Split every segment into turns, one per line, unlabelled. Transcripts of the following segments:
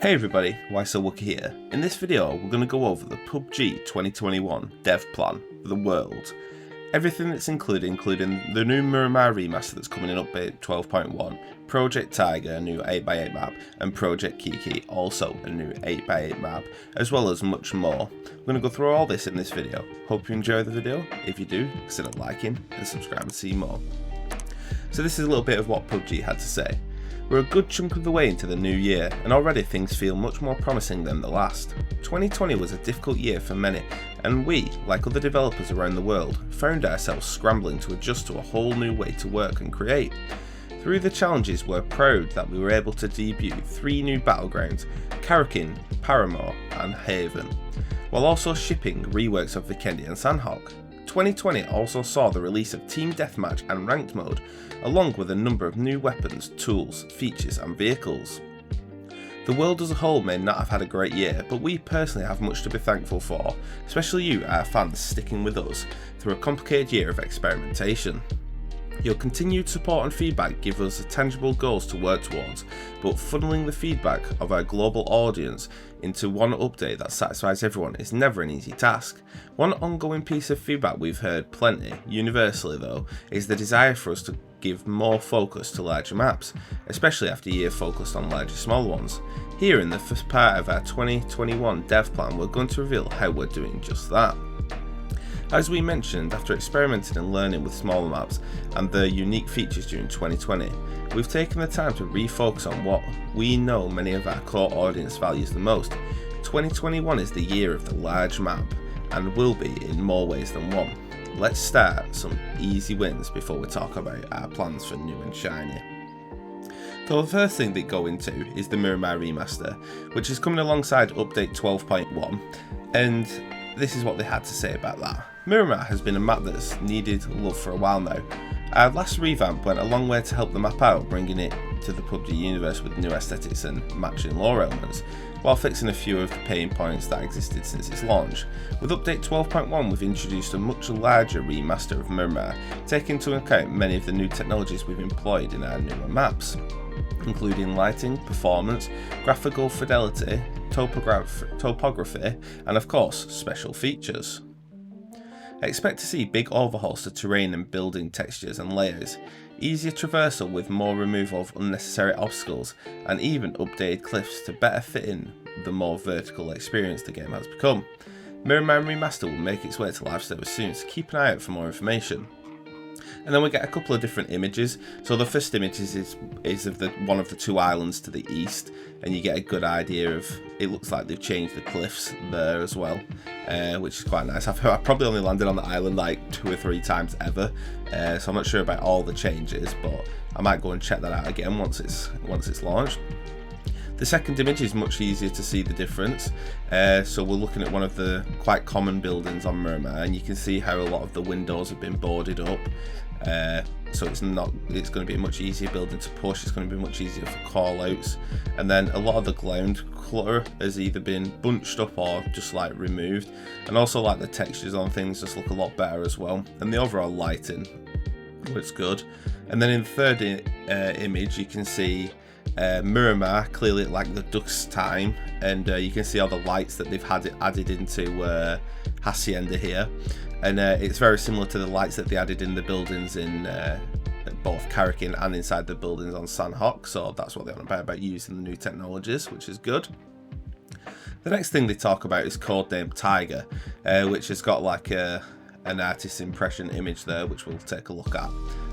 Hey everybody, WhySoWookie here. In this video we're going to go over the Pubg 2021 dev plan for the world. Everything that's included, including the new Miramar Remaster that's coming in update 12.1, Project Tiger, a new 8x8 map, and Project Kiki, also a new 8x8 map, as well as much more. I'm going to go through all this in this video. Hope you enjoy the video. If you do, consider liking and subscribe to see more. So this is a little bit of what Pubg had to say. We're a good chunk of the way into the new year, and already things feel much more promising than the last. 2020 was a difficult year for many, and we, like other developers around the world, found ourselves scrambling to adjust to a whole new way to work and create. Through the challenges, we're proud that we were able to debut 3 new battlegrounds, Karakin, Paramore and Haven, while also shipping reworks of Vikendi and Sandhawk. 2020 also saw the release of Team Deathmatch and Ranked mode, along with a number of new weapons, tools, features and vehicles. The world as a whole may not have had a great year, but we personally have much to be thankful for, especially you, our fans, sticking with us through a complicated year of experimentation. Your continued support and feedback give us tangible goals to work towards, but funneling the feedback of our global audience into one update that satisfies everyone is never an easy task. One ongoing piece of feedback we've heard plenty, universally though, is the desire for us to give more focus to larger maps, especially after a year focused on larger small ones. Here in the first part of our 2021 dev plan, we're going to reveal how we're doing just that. As we mentioned, after experimenting and learning with smaller maps and their unique features during 2020, we've taken the time to refocus on what we know many of our core audience values the most. 2021 is the year of the large map, and will be in more ways than one. Let's start some easy wins before we talk about our plans for new and shiny. So the first thing they go into is the Miramar Remaster, which is coming alongside update 12.1, and this is what they had to say about that. Miramar has been a map that's needed love for a while now. Our last revamp went a long way to help the map out, bringing it to the Pubg universe with new aesthetics and matching lore elements, while fixing a few of the pain points that existed since its launch. With update 12.1 we've introduced a much larger remaster of Miramar, taking into account many of the new technologies we've employed in our newer maps, including lighting, performance, graphical fidelity, topography, and of course, special features. Expect to see big overhauls to terrain and building textures and layers, easier traversal with more removal of unnecessary obstacles, and even updated cliffs to better fit in the more vertical experience the game has become. Miramar Remaster will make its way to live servers soon, so keep an eye out for more information. And then we get a couple of different images. So the first image is of one of the 2 islands to the east, and you get a good idea of, it looks like they've changed the cliffs there as well, which is quite nice. I've probably only landed on the island like 2 or 3 times ever, so I'm not sure about all the changes, but I might go and check that out again once it's launched. The second image is much easier to see the difference, so we're looking at one of the quite common buildings on Miramar, and you can see how a lot of the windows have been boarded up, so it's going to be a much easier building to push, it's going to be much easier for call outs, and then a lot of the ground clutter has either been bunched up or just like removed, and also like the textures on things just look a lot better as well, and the overall lighting looks good. And then in the third image you can see Miramar clearly like the dusk time, and you can see all the lights that they've had added into Hacienda here, and it's very similar to the lights that they added in the buildings in both Karakin and inside the buildings on Sandhawk, so that's what they're on about using the new technologies, which is good. The next thing they talk about is codename Tiger, which has got like an artist's impression image there, which we'll take a look at.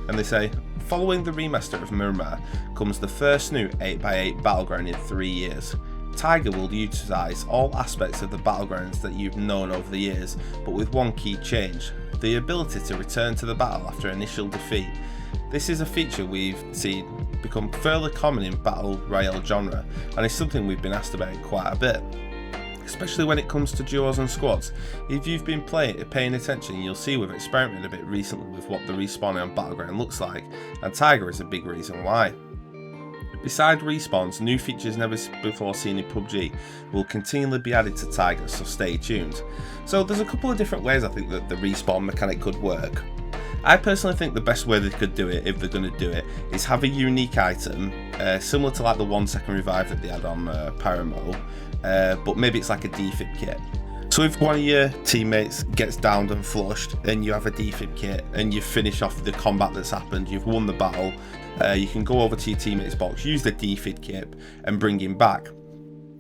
And they say, following the remaster of Miramar comes the first new 8x8 battleground in 3 years. Tiger will utilise all aspects of the battlegrounds that you've known over the years, but with one key change: the ability to return to the battle after initial defeat. This is a feature we've seen become fairly common in battle royale genre, and is something we've been asked about quite a bit, especially when it comes to duos and squads. If you've been paying attention, you'll see we've experimented a bit recently with what the respawning on Battleground looks like, and Tiger is a big reason why. Besides respawns, new features never before seen in Pubg will continually be added to Tiger, so stay tuned. So there's a couple of different ways I think that the respawn mechanic could work. I personally think the best way they could do it, if they're going to do it, is have a unique item, similar to like the 1 second revive that they had on Paramo, but maybe it's like a defib kit. So if one of your teammates gets downed and flushed and you have a defib kit and you finish off the combat that's happened, you've won the battle, you can go over to your teammate's box, use the defib kit and bring him back.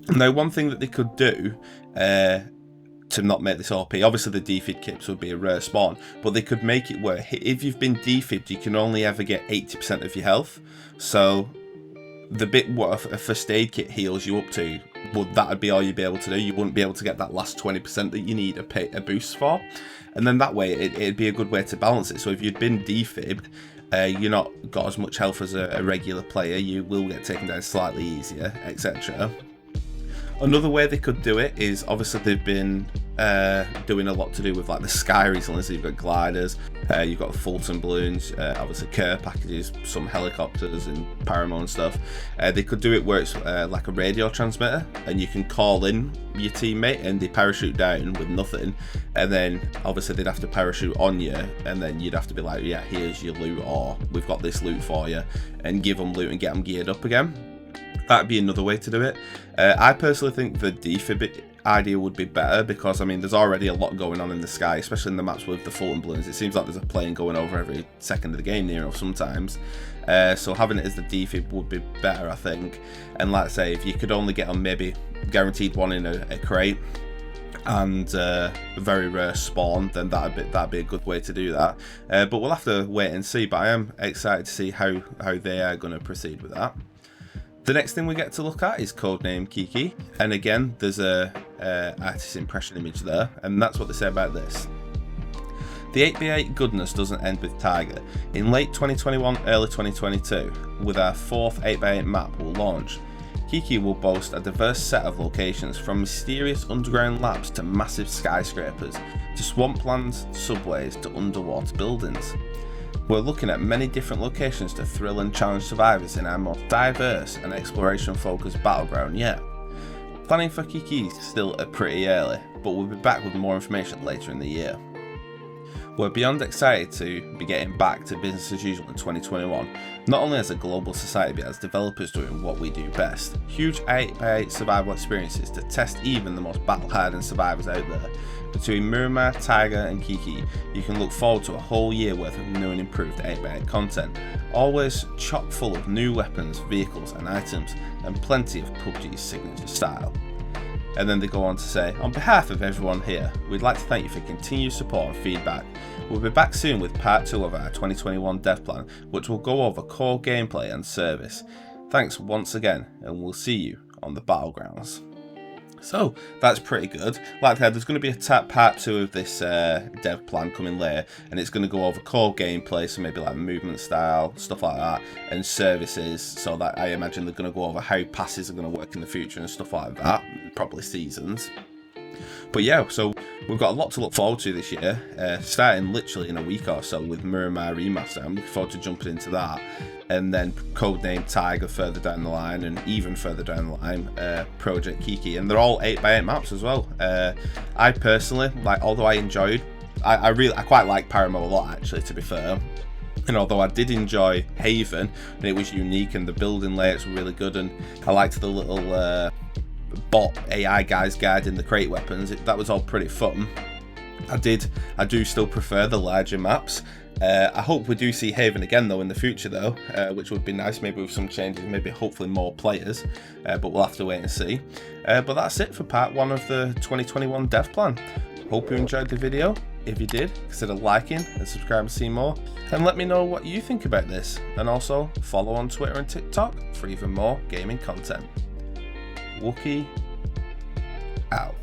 Now, one thing that they could do to not make this OP, obviously the defib kits would be a rare spawn, but they could make it where if you've been defibbed, you can only ever get 80% of your health. So the bit what a first aid kit heals you up to, that would be all you'd be able to do. You wouldn't be able to get that last 20% that you need a boost for. And then that way it'd be a good way to balance it. So if you'd been defibbed, you're not got as much health as a regular player, you will get taken down slightly easier, etc. Another way they could do it is, obviously they've been doing a lot to do with like the sky recently, so you've got gliders, you've got Fulton balloons, obviously care packages, some helicopters and Paramo and stuff. They could do it where it's like a radio transmitter and you can call in your teammate and they parachute down with nothing, and then obviously they'd have to parachute on you and then you'd have to be like, yeah, here's your loot, or we've got this loot for you, and give them loot and get them geared up again. That'd be another way to do it. I personally think the defib idea would be better because, I mean, there's already a lot going on in the sky, especially in the maps with the Fulton balloons. It seems like there's a plane going over every second of the game near enough sometimes. So having it as the defib would be better, I think. And like I say, if you could only get on maybe guaranteed one in a crate and a very rare spawn, then that'd be a good way to do that. But we'll have to wait and see. But I am excited to see how they are going to proceed with that. The next thing we get to look at is codename Kiki, and again there's a artist impression image there, and that's what they say about this. The 8x8 goodness doesn't end with Tiger. In late 2021, early 2022, with our 4th 8x8 map will launch. Kiki will boast a diverse set of locations, from mysterious underground labs to massive skyscrapers, to swamplands, subways to underwater buildings. We're looking at many different locations to thrill and challenge survivors in our most diverse and exploration focused battleground yet. Planning for Kiki is still pretty early, but we'll be back with more information later in the year. We're beyond excited to be getting back to business as usual in 2021, not only as a global society but as developers doing what we do best. Huge 8x8 survival experiences to test even the most battle-hardened survivors out there. Between Miramar, Tiger and Kiki, you can look forward to a whole year worth of new and improved 8x8 content, always chock full of new weapons, vehicles and items, and plenty of Pubg's signature style. And then they go on to say, on behalf of everyone here, we'd like to thank you for continued support and feedback. We'll be back soon with part 2 of our 2021 dev plan, which will go over core gameplay and service. Thanks once again, and we'll see you on the battlegrounds. So that's pretty good. Like I said, there's going to be a part 2 of this dev plan coming later, and it's going to go over core gameplay, so maybe like movement style, stuff like that, and services, so that I imagine they're going to go over how passes are going to work in the future and stuff like that, probably seasons. But yeah, so we've got a lot to look forward to this year, starting literally in a week or so with Miramar Remaster. I'm looking forward to jumping into that. And then codename Tiger further down the line, and even further down the line, Project Kiki. And they're all 8x8 maps as well. I personally, although I enjoyed, I quite like Paramo a lot actually, to be fair. And although I did enjoy Haven, and it was unique and the building layouts were really good, and I liked the little bot AI guys guiding the crate weapons, that was all pretty fun. I do still prefer the larger maps. I hope we do see Haven again though in the future though, which would be nice, maybe with some changes, maybe hopefully more players, but we'll have to wait and see. But that's it for part 1 of the 2021 dev plan. Hope you enjoyed the video. If you did, consider liking and subscribing to see more, and let me know what you think about this, and also follow on Twitter and TikTok for even more gaming content. Wookie out.